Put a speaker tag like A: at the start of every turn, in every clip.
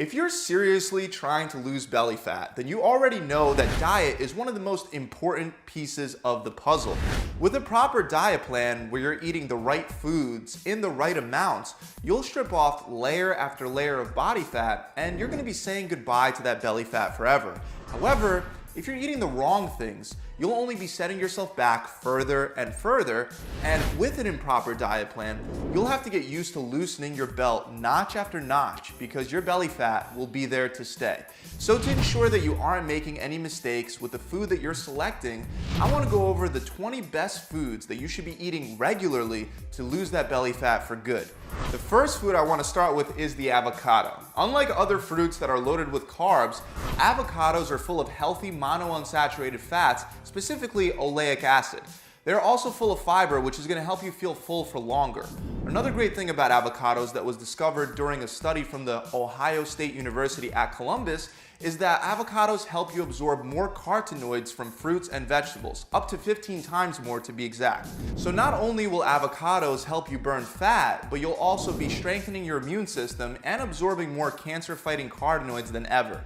A: If you're seriously trying to lose belly fat, then you already know that diet is one of the most important pieces of the puzzle. With a proper diet plan where you're eating the right foods in the right amounts, you'll strip off layer after layer of body fat and you're going to be saying goodbye to that belly fat forever. However, if you're eating the wrong things, you'll only be setting yourself back further and further, and with an improper diet plan, you'll have to get used to loosening your belt notch after notch because your belly fat will be there to stay. So to ensure that you aren't making any mistakes with the food that you're selecting, I want to go over the 20 best foods that you should be eating regularly to lose that belly fat for good. The first food I want to start with is the avocado. Unlike other fruits that are loaded with carbs, avocados are full of healthy monounsaturated fats, specifically oleic acid. They're also full of fiber, which is going to help you feel full for longer. Another great thing about avocados that was discovered during a study from the Ohio State University at Columbus is that avocados help you absorb more cartenoids from fruits and vegetables, up to 15 times more to be exact. So not only will avocados help you burn fat, but you'll also be strengthening your immune system and absorbing more cancer-fighting carotenoids than ever.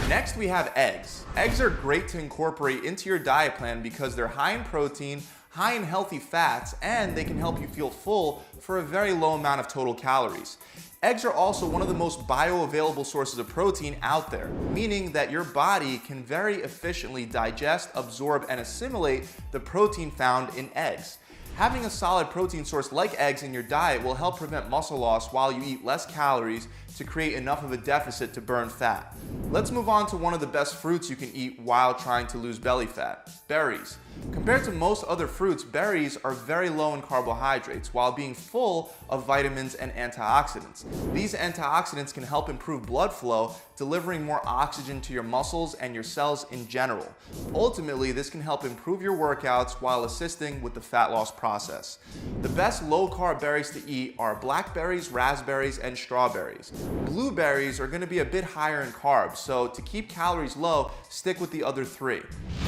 A: Next, we have eggs. Eggs are great to incorporate into your diet plan because they're high in protein, high in healthy fats, and they can help you feel full for a very low amount of total calories. Eggs are also one of the most bioavailable sources of protein out there, meaning that your body can very efficiently digest, absorb, and assimilate the protein found in eggs. Having a solid protein source like eggs in your diet will help prevent muscle loss while you eat less calories to create enough of a deficit to burn fat. Let's move on to one of the best fruits you can eat while trying to lose belly fat: berries. Compared to most other fruits, berries are very low in carbohydrates while being full of vitamins and antioxidants. These antioxidants can help improve blood flow, delivering more oxygen to your muscles and your cells in general. Ultimately, this can help improve your workouts while assisting with the fat loss process. The best low-carb berries to eat are blackberries, raspberries, and strawberries. Blueberries are going to be a bit higher in carbs, so to keep calories low, stick with the other three.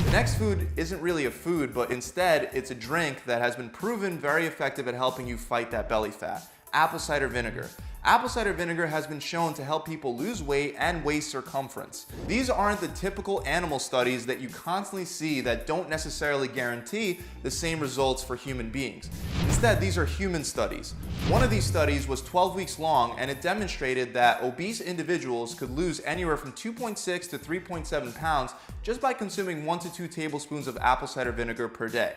A: The next food isn't really a food, but instead it's a drink that has been proven very effective at helping you fight that belly fat: apple cider vinegar. Apple cider vinegar has been shown to help people lose weight and waist circumference. These aren't the typical animal studies that you constantly see that don't necessarily guarantee the same results for human beings. Instead, these are human studies. One of these studies was 12 weeks long, and it demonstrated that obese individuals could lose anywhere from 2.6 to 3.7 pounds just by consuming 1 to 2 tablespoons of apple cider vinegar per day.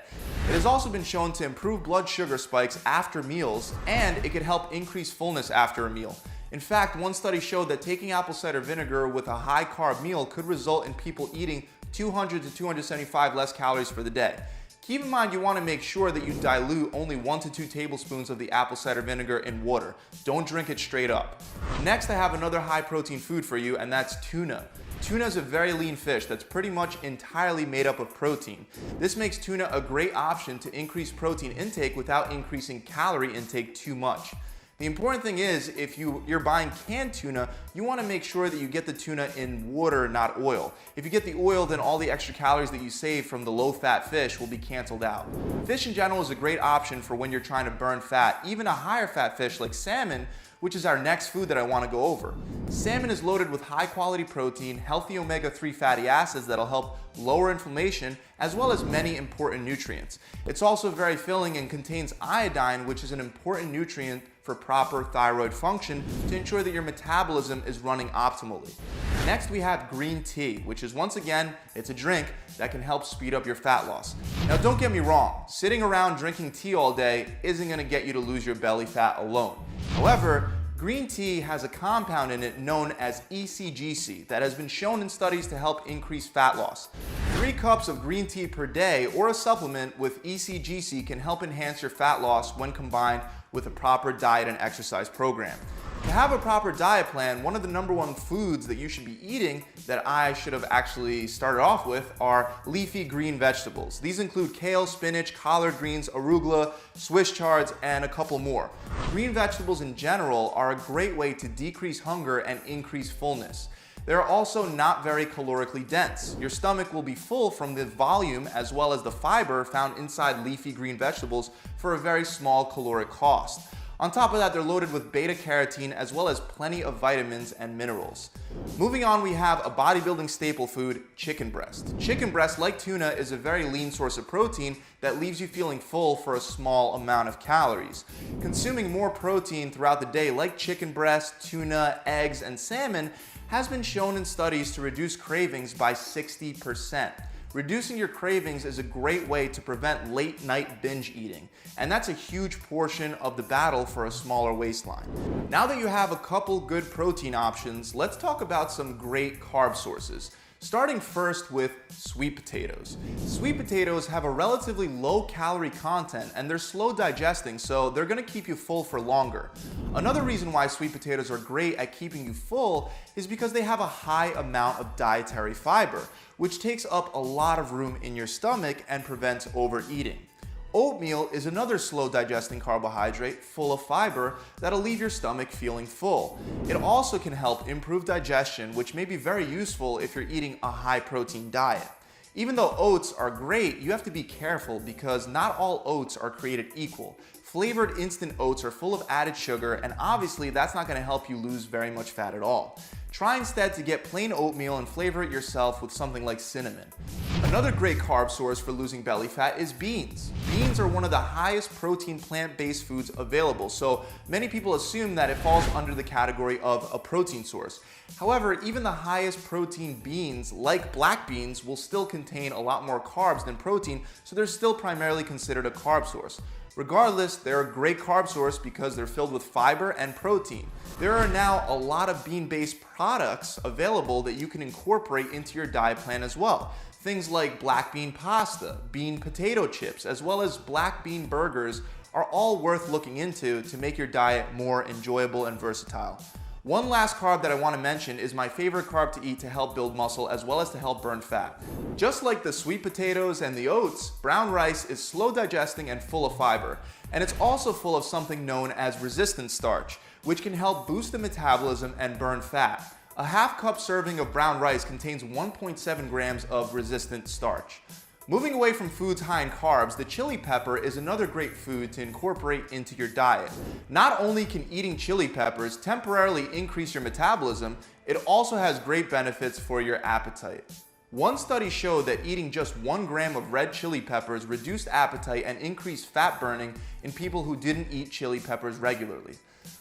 A: It has also been shown to improve blood sugar spikes after meals, and it could help increase fullness after a meal. In fact, one study showed that taking apple cider vinegar with a high carb meal could result in people eating 200 to 275 less calories for the day. Keep in mind, you want to make sure that you dilute only 1 to 2 tablespoons of the apple cider vinegar in water. Don't drink it straight up. Next, I have another high protein food for you, and that's tuna. Tuna is a very lean fish that's pretty much entirely made up of protein. This makes tuna a great option to increase protein intake without increasing calorie intake too much. The important thing is, if you're buying canned tuna, you want to make sure that you get the tuna in water, not oil. If you get the oil, then all the extra calories that you save from the low-fat fish will be canceled out. Fish in general is a great option for when you're trying to burn fat. Even a higher fat fish like salmon, which is our next food that I want to go over. Salmon is loaded with high quality protein, healthy omega-3 fatty acids that'll help lower inflammation, as well as many important nutrients. It's also very filling and contains iodine, which is an important nutrient for proper thyroid function to ensure that your metabolism is running optimally. Next, we have green tea, which is, once again, it's a drink that can help speed up your fat loss. Now, don't get me wrong, sitting around drinking tea all day isn't going to get you to lose your belly fat alone. However, green tea has a compound in it known as ECGC that has been shown in studies to help increase fat loss. 3 cups of green tea per day or a supplement with ECGC can help enhance your fat loss when combined with a proper diet and exercise program. To have a proper diet plan, one of the #1 foods that you should be eating that I should have actually started off with are leafy green vegetables. These include kale, spinach, collard greens, arugula, Swiss chards, and a couple more. Green vegetables in general are a great way to decrease hunger and increase fullness. They're also not very calorically dense. Your stomach will be full from the volume as well as the fiber found inside leafy green vegetables for a very small caloric cost. On top of that, they're loaded with beta carotene as well as plenty of vitamins and minerals. Moving on, we have a bodybuilding staple food, chicken breast. Chicken breast, like tuna, is a very lean source of protein that leaves you feeling full for a small amount of calories. Consuming more protein throughout the day, like chicken breast, tuna, eggs, and salmon, has been shown in studies to reduce cravings by 60%. Reducing your cravings is a great way to prevent late night binge eating, and that's a huge portion of the battle for a smaller waistline. Now that you have a couple good protein options, let's talk about some great carb sources. Starting first with sweet potatoes. Sweet potatoes have a relatively low calorie content and they're slow digesting, so they're gonna keep you full for longer. Another reason why sweet potatoes are great at keeping you full is because they have a high amount of dietary fiber, which takes up a lot of room in your stomach and prevents overeating. Oatmeal is another slow digesting carbohydrate full of fiber that'll leave your stomach feeling full. It also can help improve digestion, which may be very useful if you're eating a high protein diet. Even though oats are great, you have to be careful because not all oats are created equal. Flavored instant oats are full of added sugar, and obviously that's not going to help you lose very much fat at all. Try instead to get plain oatmeal and flavor it yourself with something like cinnamon. Another great carb source for losing belly fat is beans. Beans are one of the highest protein plant-based foods available, so many people assume that it falls under the category of a protein source. However, even the highest protein beans, like black beans, will still contain a lot more carbs than protein, so they're still primarily considered a carb source. Regardless, they're a great carb source because they're filled with fiber and protein. There are now a lot of bean-based products available that you can incorporate into your diet plan as well. Things like black bean pasta, bean potato chips, as well as black bean burgers are all worth looking into to make your diet more enjoyable and versatile. One last carb that I want to mention is my favorite carb to eat to help build muscle as well as to help burn fat. Just like the sweet potatoes and the oats, brown rice is slow digesting and full of fiber. And it's also full of something known as resistant starch, which can help boost the metabolism and burn fat. A half cup serving of brown rice contains 1.7 grams of resistant starch. Moving away from foods high in carbs, the chili pepper is another great food to incorporate into your diet. Not only can eating chili peppers temporarily increase your metabolism, it also has great benefits for your appetite. One study showed that eating just 1 gram of red chili peppers reduced appetite and increased fat burning in people who didn't eat chili peppers regularly.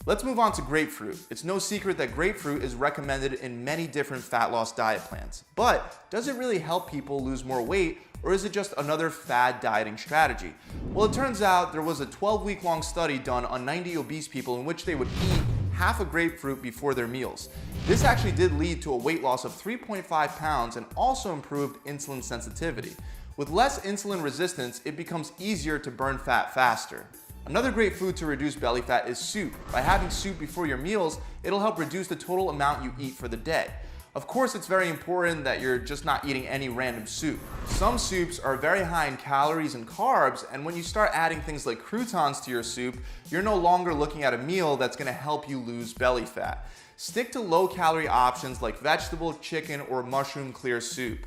A: Let's move on to grapefruit. It's no secret that grapefruit is recommended in many different fat loss diet plans. But does it really help people lose more weight, or is it just another fad dieting strategy? Well, it turns out there was a 12-week-long study done on 90 obese people in which they would eat half a grapefruit before their meals. This actually did lead to a weight loss of 3.5 pounds and also improved insulin sensitivity. With less insulin resistance, it becomes easier to burn fat faster. Another great food to reduce belly fat is soup. By having soup before your meals, it'll help reduce the total amount you eat for the day. Of course, it's very important that you're just not eating any random soup. Some soups are very high in calories and carbs, and when you start adding things like croutons to your soup, you're no longer looking at a meal that's going to help you lose belly fat. Stick to low-calorie options like vegetable, chicken, or mushroom clear soup.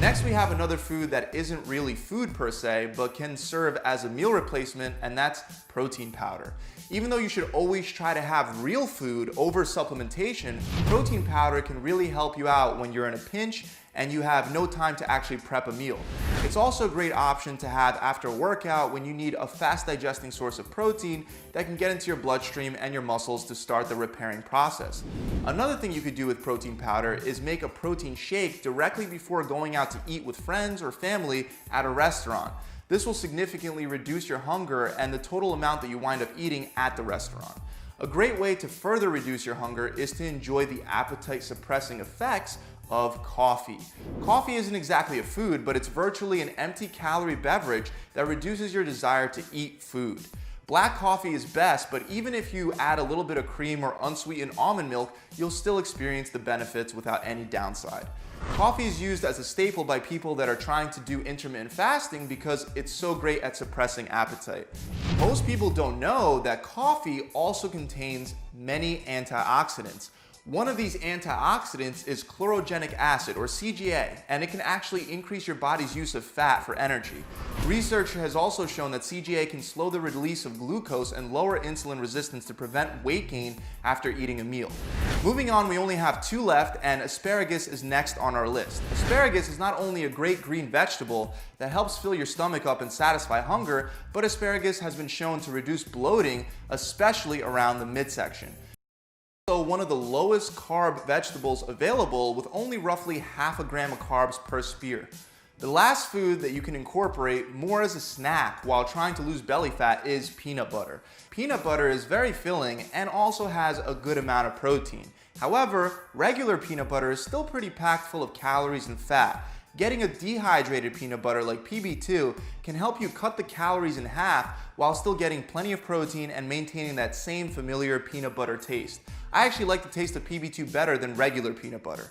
A: Next, we have another food that isn't really food per se, but can serve as a meal replacement, and that's protein powder. Even though you should always try to have real food over supplementation, protein powder can really help you out when you're in a pinch and you have no time to actually prep a meal. It's also a great option to have after a workout when you need a fast digesting source of protein that can get into your bloodstream and your muscles to start the repairing process. Another thing you could do with protein powder is make a protein shake directly before going out to eat with friends or family at a restaurant. This will significantly reduce your hunger and the total amount that you wind up eating at the restaurant. A great way to further reduce your hunger is to enjoy the appetite suppressing effects of coffee. Coffee isn't exactly a food, but it's virtually an empty calorie beverage that reduces your desire to eat food. Black coffee is best, but even if you add a little bit of cream or unsweetened almond milk, you'll still experience the benefits without any downside. Coffee is used as a staple by people that are trying to do intermittent fasting because it's so great at suppressing appetite. Most people don't know that coffee also contains many antioxidants. One of these antioxidants is chlorogenic acid, or CGA, and it can actually increase your body's use of fat for energy. Research has also shown that CGA can slow the release of glucose and lower insulin resistance to prevent weight gain after eating a meal. Moving on, we only have 2 left, and asparagus is next on our list. Asparagus is not only a great green vegetable that helps fill your stomach up and satisfy hunger, but asparagus has been shown to reduce bloating, especially around the midsection. Also, one of the lowest carb vegetables available, with only roughly half a gram of carbs per spear. The last food that you can incorporate more as a snack while trying to lose belly fat is peanut butter. Peanut butter is very filling and also has a good amount of protein. However, regular peanut butter is still pretty packed full of calories and fat. Getting a dehydrated peanut butter like PB2 can help you cut the calories in half while still getting plenty of protein and maintaining that same familiar peanut butter taste. I actually like the taste of PB2 better than regular peanut butter.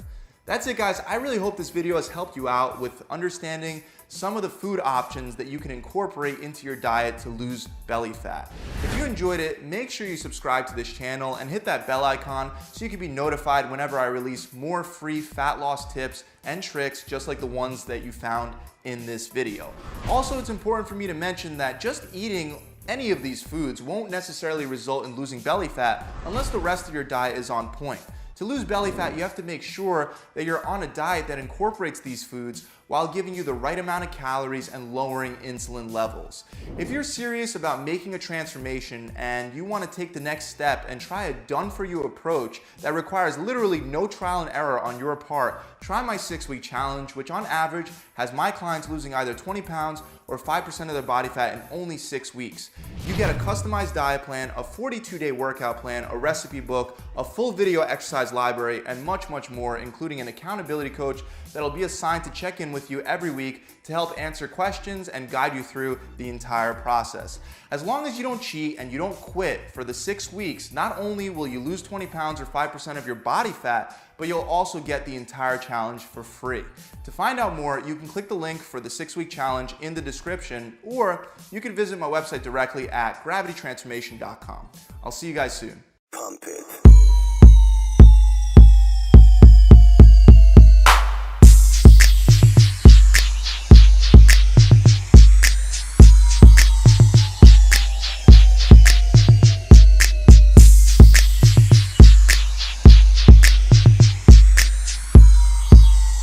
A: That's it, guys. I really hope this video has helped you out with understanding some of the food options that you can incorporate into your diet to lose belly fat. If you enjoyed it, make sure you subscribe to this channel and hit that bell icon so you can be notified whenever I release more free fat loss tips and tricks just like the ones that you found in this video. Also, it's important for me to mention that just eating any of these foods won't necessarily result in losing belly fat unless the rest of your diet is on point. To lose belly fat, you have to make sure that you're on a diet that incorporates these foods while giving you the right amount of calories and lowering insulin levels. If you're serious about making a transformation and you want to take the next step and try a done-for-you approach that requires literally no trial and error on your part, try my 6-week challenge, which on average has my clients losing either 20 pounds or 5% of their body fat in only 6 weeks. You get a customized diet plan, a 42-day workout plan, a recipe book, a full video exercise library, and much, much more, including an accountability coach that'll be assigned to check in with you every week to help answer questions and guide you through the entire process. As long as you don't cheat and you don't quit for the 6 weeks, not only will you lose 20 pounds or 5% of your body fat, but you'll also get the entire challenge for free. To find out more, you can click the link for the 6-week challenge in the description, or you can visit my website directly at gravitytransformation.com. I'll see you guys soon. Pump it.